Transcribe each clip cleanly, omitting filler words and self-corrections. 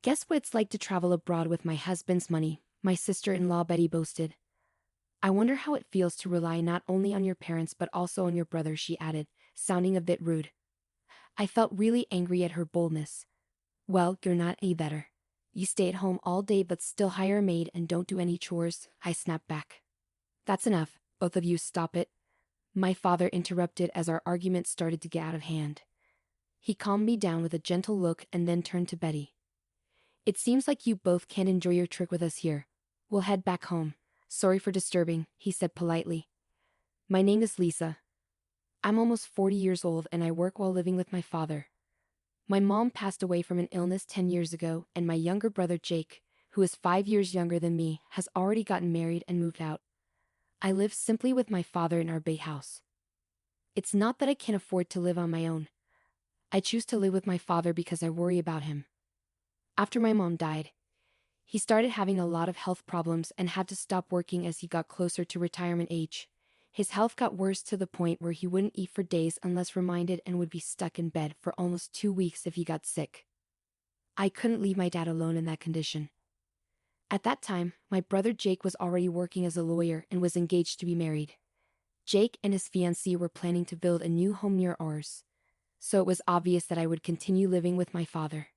Guess what it's like to travel abroad with my husband's money, my sister-in-law Betty boasted. I wonder how it feels to rely not only on your parents but also on your brother, she added, sounding a bit rude. I felt really angry at her boldness. Well, you're not any better. You stay at home all day but still hire a maid and don't do any chores, I snapped back. That's enough, both of you stop it. My father interrupted as our argument started to get out of hand. He calmed me down with a gentle look and then turned to Betty. It seems like you both can't enjoy your trip with us here. We'll head back home. Sorry for disturbing, he said politely. My name is Lisa. I'm almost 40 years old and I work while living with my father. My mom passed away from an illness 10 years ago, and my younger brother Jake, who is 5 years younger than me, has already gotten married and moved out. I live simply with my father in our bay house. It's not that I can't afford to live on my own. I choose to live with my father because I worry about him. After my mom died, he started having a lot of health problems and had to stop working as he got closer to retirement age. His health got worse to the point where he wouldn't eat for days unless reminded and would be stuck in bed for almost 2 weeks if he got sick. I couldn't leave my dad alone in that condition. At that time, my brother Jake was already working as a lawyer and was engaged to be married. Jake and his fiancée were planning to build a new home near ours, so it was obvious that I would continue living with my father.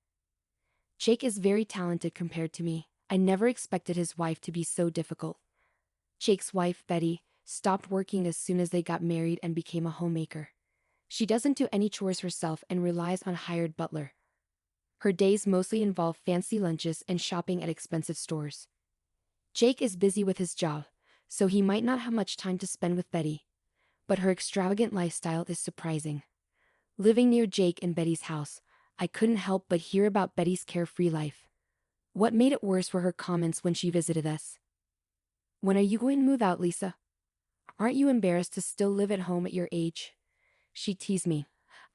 Jake is very talented compared to me. I never expected his wife to be so difficult. Jake's wife, Betty, stopped working as soon as they got married and became a homemaker. She doesn't do any chores herself and relies on a hired butler. Her days mostly involve fancy lunches and shopping at expensive stores. Jake is busy with his job, so he might not have much time to spend with Betty, but her extravagant lifestyle is surprising. Living near Jake and Betty's house, I couldn't help but hear about Betty's carefree life. What made it worse were her comments when she visited us. When are you going to move out, Lisa? Aren't you embarrassed to still live at home at your age? She teased me.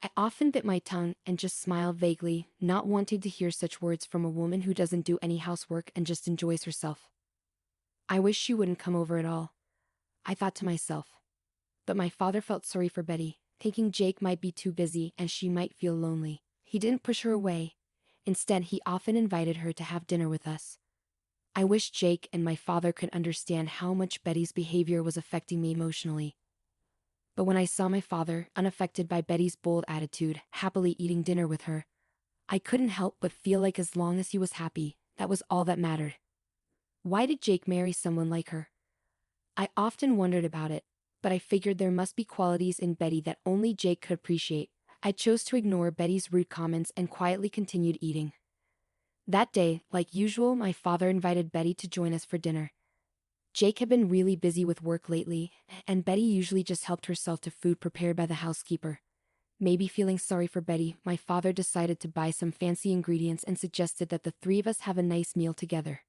I often bit my tongue and just smiled vaguely, not wanting to hear such words from a woman who doesn't do any housework and just enjoys herself. I wish she wouldn't come over at all, I thought to myself. But my father felt sorry for Betty, thinking Jake might be too busy and she might feel lonely. He didn't push her away. Instead, he often invited her to have dinner with us. I wish Jake and my father could understand how much Betty's behavior was affecting me emotionally. But when I saw my father, unaffected by Betty's bold attitude, happily eating dinner with her, I couldn't help but feel like as long as he was happy, that was all that mattered. Why did Jake marry someone like her? I often wondered about it, but I figured there must be qualities in Betty that only Jake could appreciate. I chose to ignore Betty's rude comments and quietly continued eating. That day, like usual, my father invited Betty to join us for dinner. Jake had been really busy with work lately, and Betty usually just helped herself to food prepared by the housekeeper. Maybe feeling sorry for Betty, my father decided to buy some fancy ingredients and suggested that the three of us have a nice meal together.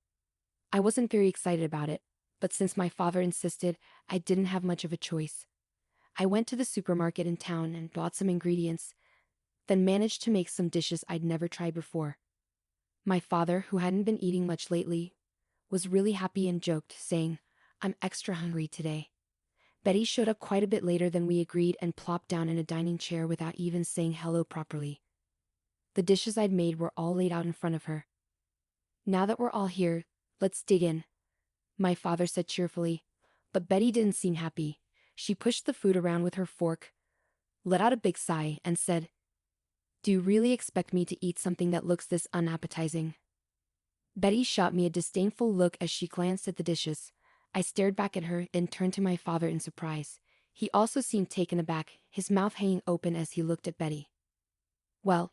I wasn't very excited about it, but since my father insisted, I didn't have much of a choice. I went to the supermarket in town and bought some ingredients, then managed to make some dishes I'd never tried before. My father, who hadn't been eating much lately, was really happy and joked, saying, "I'm extra hungry today." Betty showed up quite a bit later than we agreed and plopped down in a dining chair without even saying hello properly. The dishes I'd made were all laid out in front of her. "Now that we're all here, let's dig in," my father said cheerfully, but Betty didn't seem happy. She pushed the food around with her fork, let out a big sigh, and said, "Do you really expect me to eat something that looks this unappetizing?" Betty shot me a disdainful look as she glanced at the dishes. I stared back at her and turned to my father in surprise. He also seemed taken aback, his mouth hanging open as he looked at Betty. "Well,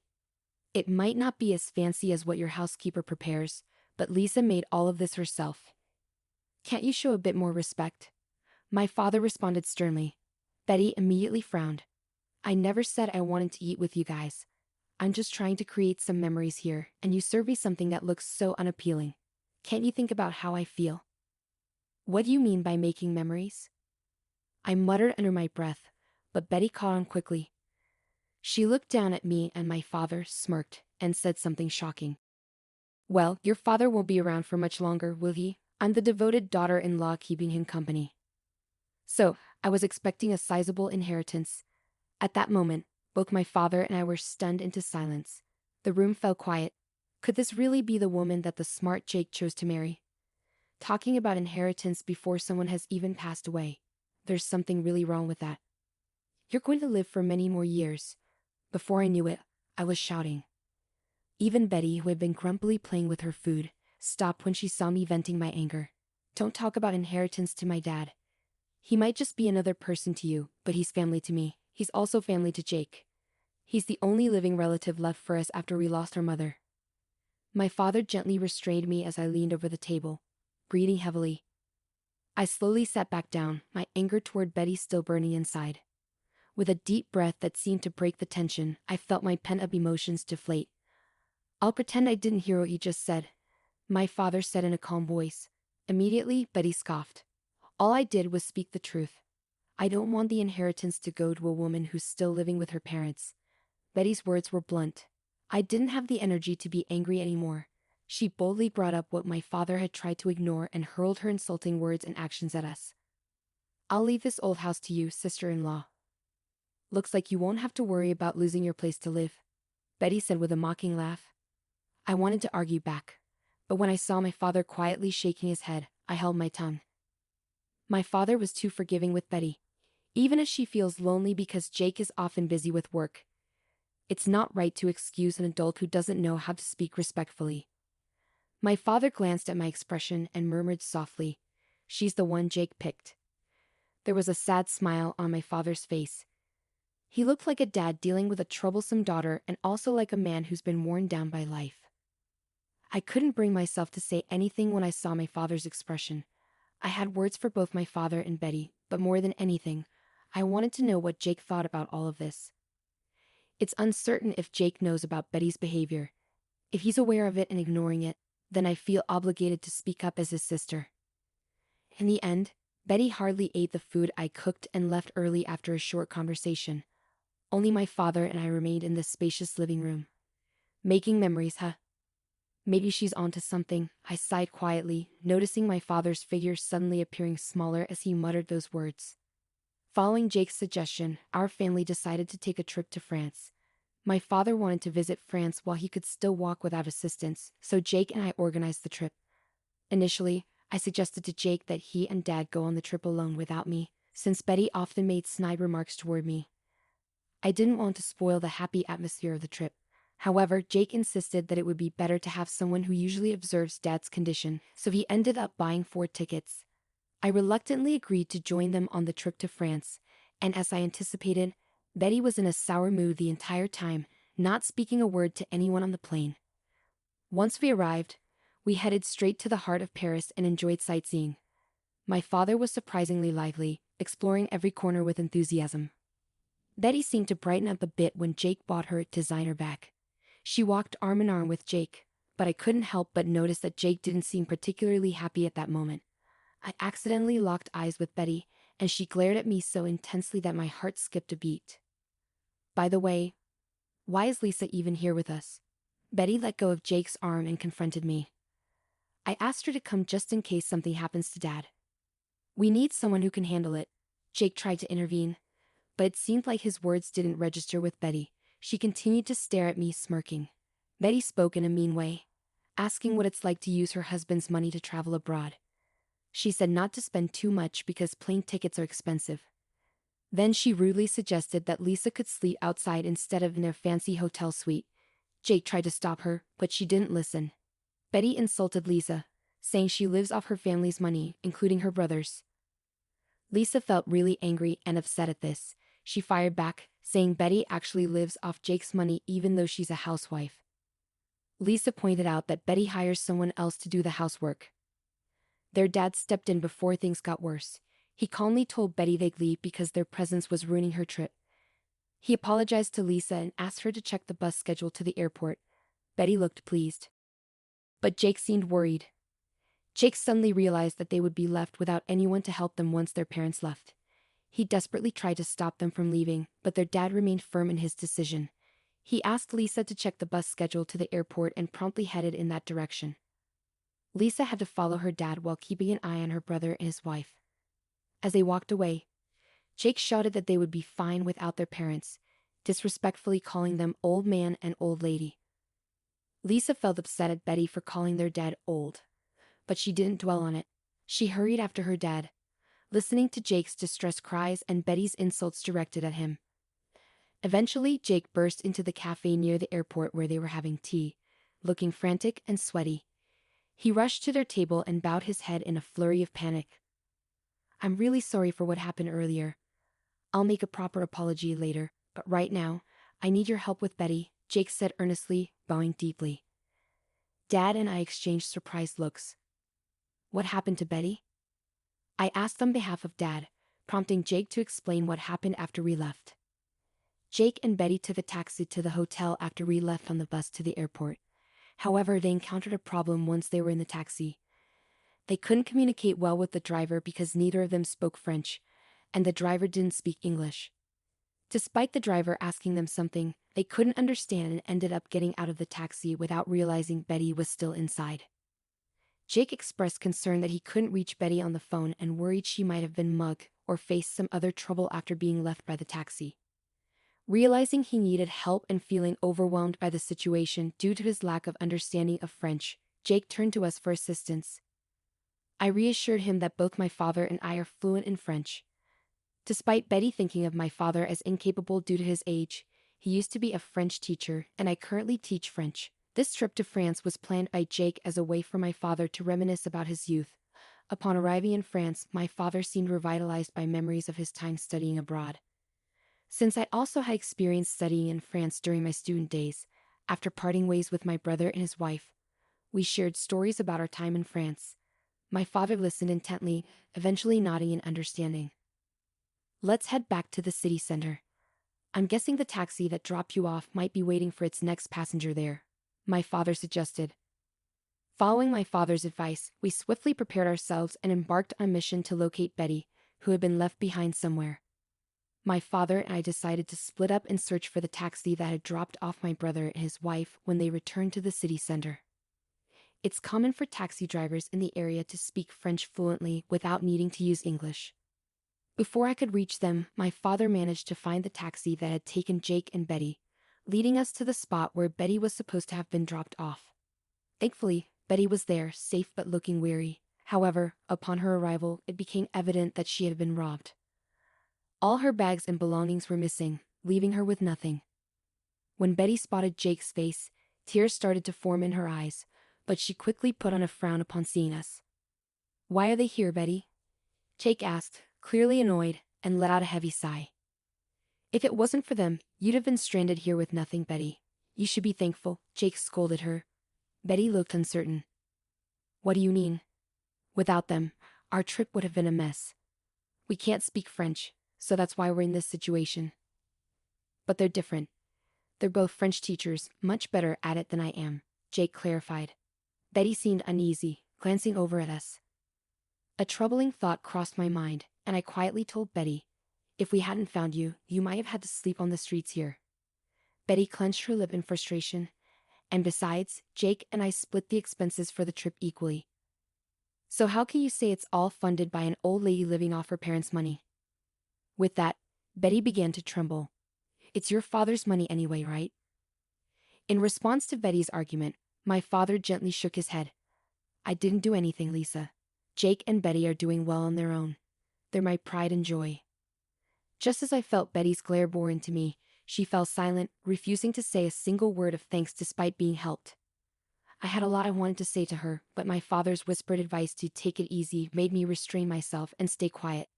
it might not be as fancy as what your housekeeper prepares, but Lisa made all of this herself. Can't you show a bit more respect?" My father responded sternly. Betty immediately frowned. "I never said I wanted to eat with you guys. I'm just trying to create some memories here, and you serve me something that looks so unappealing. Can't you think about how I feel?" "What do you mean by making memories?" I muttered under my breath, but Betty caught on quickly. She looked down at me and my father, smirked, and said something shocking. "Well, your father won't be around for much longer, will he? I'm the devoted daughter-in-law keeping him company." So, I was expecting a sizable inheritance. At that moment, both my father and I were stunned into silence. The room fell quiet. Could this really be the woman that the smart Jake chose to marry? Talking about inheritance before someone has even passed away. There's something really wrong with that. You're going to live for many more years. Before I knew it, I was shouting. Even Betty, who had been grumpily playing with her food, stopped when she saw me venting my anger. Don't talk about inheritance to my dad. He might just be another person to you, but he's family to me. He's also family to Jake. He's the only living relative left for us after we lost our mother. My father gently restrained me as I leaned over the table, breathing heavily. I slowly sat back down, my anger toward Betty still burning inside. With a deep breath that seemed to break the tension, I felt my pent-up emotions deflate. I'll pretend I didn't hear what you just said, my father said in a calm voice. Immediately, Betty scoffed. All I did was speak the truth. I don't want the inheritance to go to a woman who's still living with her parents. Betty's words were blunt. I didn't have the energy to be angry anymore. She boldly brought up what my father had tried to ignore and hurled her insulting words and actions at us. I'll leave this old house to you, sister-in-law. Looks like you won't have to worry about losing your place to live, Betty said with a mocking laugh. I wanted to argue back, but when I saw my father quietly shaking his head, I held my tongue. My father was too forgiving with Betty, even as she feels lonely because Jake is often busy with work. It's not right to excuse an adult who doesn't know how to speak respectfully. My father glanced at my expression and murmured softly, "She's the one Jake picked." There was a sad smile on my father's face. He looked like a dad dealing with a troublesome daughter and also like a man who's been worn down by life. I couldn't bring myself to say anything when I saw my father's expression. I had words for both my father and Betty, but more than anything, I wanted to know what Jake thought about all of this. It's uncertain if Jake knows about Betty's behavior. If he's aware of it and ignoring it, then I feel obligated to speak up as his sister. In the end, Betty hardly ate the food I cooked and left early after a short conversation. Only my father and I remained in this spacious living room. Making memories, huh? Maybe she's onto something, I sighed quietly, noticing my father's figure suddenly appearing smaller as he muttered those words. Following Jake's suggestion, our family decided to take a trip to France. My father wanted to visit France while he could still walk without assistance, so Jake and I organized the trip. Initially, I suggested to Jake that he and Dad go on the trip alone without me, since Betty often made snide remarks toward me. I didn't want to spoil the happy atmosphere of the trip. However, Jake insisted that it would be better to have someone who usually observes Dad's condition, so he ended up buying 4 tickets. I reluctantly agreed to join them on the trip to France, and as I anticipated, Betty was in a sour mood the entire time, not speaking a word to anyone on the plane. Once we arrived, we headed straight to the heart of Paris and enjoyed sightseeing. My father was surprisingly lively, exploring every corner with enthusiasm. Betty seemed to brighten up a bit when Jake bought her a designer bag. She walked arm in arm with Jake, but I couldn't help but notice that Jake didn't seem particularly happy at that moment. I accidentally locked eyes with Betty, and she glared at me so intensely that my heart skipped a beat. By the way, why is Lisa even here with us? Betty let go of Jake's arm and confronted me. I asked her to come just in case something happens to Dad. We need someone who can handle it. Jake tried to intervene, but it seemed like his words didn't register with Betty. She continued to stare at me, smirking. Betty spoke in a mean way, asking what it's like to use her husband's money to travel abroad. She said not to spend too much because plane tickets are expensive. Then she rudely suggested that Lisa could sleep outside instead of in a fancy hotel suite. Jake tried to stop her, but she didn't listen. Betty insulted Lisa, saying she lives off her family's money, including her brother's. Lisa felt really angry and upset at this. She fired back, saying Betty actually lives off Jake's money even though she's a housewife. Lisa pointed out that Betty hires someone else to do the housework. Their dad stepped in before things got worse. He calmly told Betty they'd leave because their presence was ruining her trip. He apologized to Lisa and asked her to check the bus schedule to the airport. Betty looked pleased. But Jake seemed worried. Jake suddenly realized that they would be left without anyone to help them once their parents left. He desperately tried to stop them from leaving, but their dad remained firm in his decision. He asked Lisa to check the bus schedule to the airport and promptly headed in that direction. Lisa had to follow her dad while keeping an eye on her brother and his wife. As they walked away, Jake shouted that they would be fine without their parents, disrespectfully calling them old man and old lady. Lisa felt upset at Betty for calling their dad old, but she didn't dwell on it. She hurried after her dad, listening to Jake's distressed cries and Betty's insults directed at him. Eventually, Jake burst into the cafe near the airport where they were having tea, looking frantic and sweaty. He rushed to their table and bowed his head in a flurry of panic. "I'm really sorry for what happened earlier. I'll make a proper apology later, but right now, I need your help with Betty," Jake said earnestly, bowing deeply. Dad and I exchanged surprised looks. "What happened to Betty?" I asked on behalf of Dad, prompting Jake to explain what happened after we left. Jake and Betty took a taxi to the hotel after we left on the bus to the airport. However, they encountered a problem once they were in the taxi. They couldn't communicate well with the driver because neither of them spoke French, and the driver didn't speak English. Despite the driver asking them something, they couldn't understand and ended up getting out of the taxi without realizing Betty was still inside. Jake expressed concern that he couldn't reach Betty on the phone and worried she might have been mugged or faced some other trouble after being left by the taxi. Realizing he needed help and feeling overwhelmed by the situation due to his lack of understanding of French, Jake turned to us for assistance. I reassured him that both my father and I are fluent in French. Despite Betty thinking of my father as incapable due to his age, he used to be a French teacher and I currently teach French. This trip to France was planned by Jake as a way for my father to reminisce about his youth. Upon arriving in France, my father seemed revitalized by memories of his time studying abroad. Since I also had experience studying in France during my student days, after parting ways with my brother and his wife, we shared stories about our time in France. My father listened intently, eventually nodding in understanding. "Let's head back to the city center. I'm guessing the taxi that dropped you off might be waiting for its next passenger there," my father suggested. Following my father's advice, we swiftly prepared ourselves and embarked on a mission to locate Betty, who had been left behind somewhere. My father and I decided to split up and search for the taxi that had dropped off my brother and his wife when they returned to the city center. It's common for taxi drivers in the area to speak French fluently without needing to use English. Before I could reach them, my father managed to find the taxi that had taken Jake and Betty, leading us to the spot where Betty was supposed to have been dropped off. Thankfully, Betty was there, safe but looking weary. However, upon her arrival, it became evident that she had been robbed. All her bags and belongings were missing, leaving her with nothing. When Betty spotted Jake's face, tears started to form in her eyes, but she quickly put on a frown upon seeing us. "Why are they here, Betty?" Jake asked, clearly annoyed, and let out a heavy sigh. "If it wasn't for them, you'd have been stranded here with nothing, Betty. You should be thankful," Jake scolded her. Betty looked uncertain. "What do you mean?" "Without them, our trip would have been a mess. We can't speak French, so that's why we're in this situation. But they're different. They're both French teachers, much better at it than I am," Jake clarified. Betty seemed uneasy, glancing over at us. A troubling thought crossed my mind, and I quietly told Betty, "If we hadn't found you, you might have had to sleep on the streets here." Betty clenched her lip in frustration. "And besides, Jake and I split the expenses for the trip equally. So how can you say it's all funded by an old lady living off her parents' money?" With that, Betty began to tremble. "It's your father's money anyway, right?" In response to Betty's argument, my father gently shook his head. "I didn't do anything, Lisa. Jake and Betty are doing well on their own. They're my pride and joy." Just as I felt Betty's glare bore into me, she fell silent, refusing to say a single word of thanks despite being helped. I had a lot I wanted to say to her, but my father's whispered advice to take it easy made me restrain myself and stay quiet.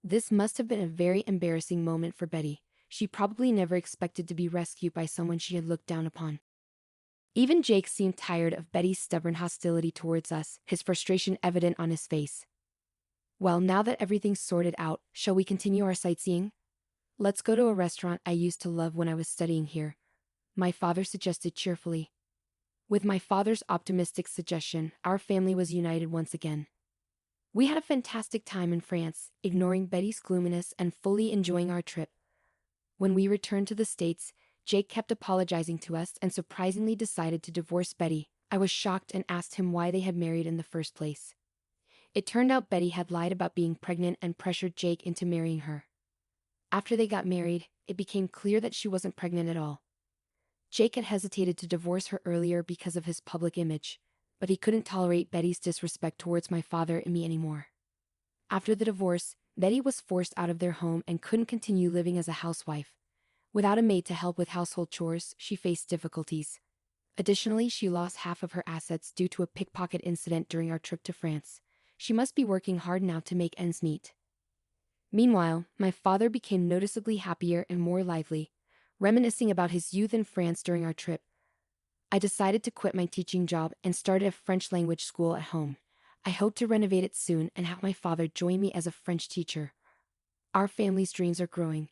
This must have been a very embarrassing moment for Betty. She probably never expected to be rescued by someone she had looked down upon. Even Jake seemed tired of Betty's stubborn hostility towards us, his frustration evident on his face. "Well, now that everything's sorted out, shall we continue our sightseeing? Let's go to a restaurant I used to love when I was studying here," my father suggested cheerfully. With my father's optimistic suggestion, our family was united once again. We had a fantastic time in France, ignoring Betty's gloominess and fully enjoying our trip. When we returned to the States, Jake kept apologizing to us and surprisingly decided to divorce Betty. I was shocked and asked him why they had married in the first place. It turned out Betty had lied about being pregnant and pressured Jake into marrying her. After they got married, it became clear that she wasn't pregnant at all. Jake had hesitated to divorce her earlier because of his public image, but he couldn't tolerate Betty's disrespect towards my father and me anymore. After the divorce, Betty was forced out of their home and couldn't continue living as a housewife. Without a maid to help with household chores, she faced difficulties. Additionally, she lost half of her assets due to a pickpocket incident during our trip to France. She must be working hard now to make ends meet. Meanwhile, my father became noticeably happier and more lively, reminiscing about his youth in France during our trip. I decided to quit my teaching job and started a French language school at home. I hope to renovate it soon and have my father join me as a French teacher. Our family's dreams are growing,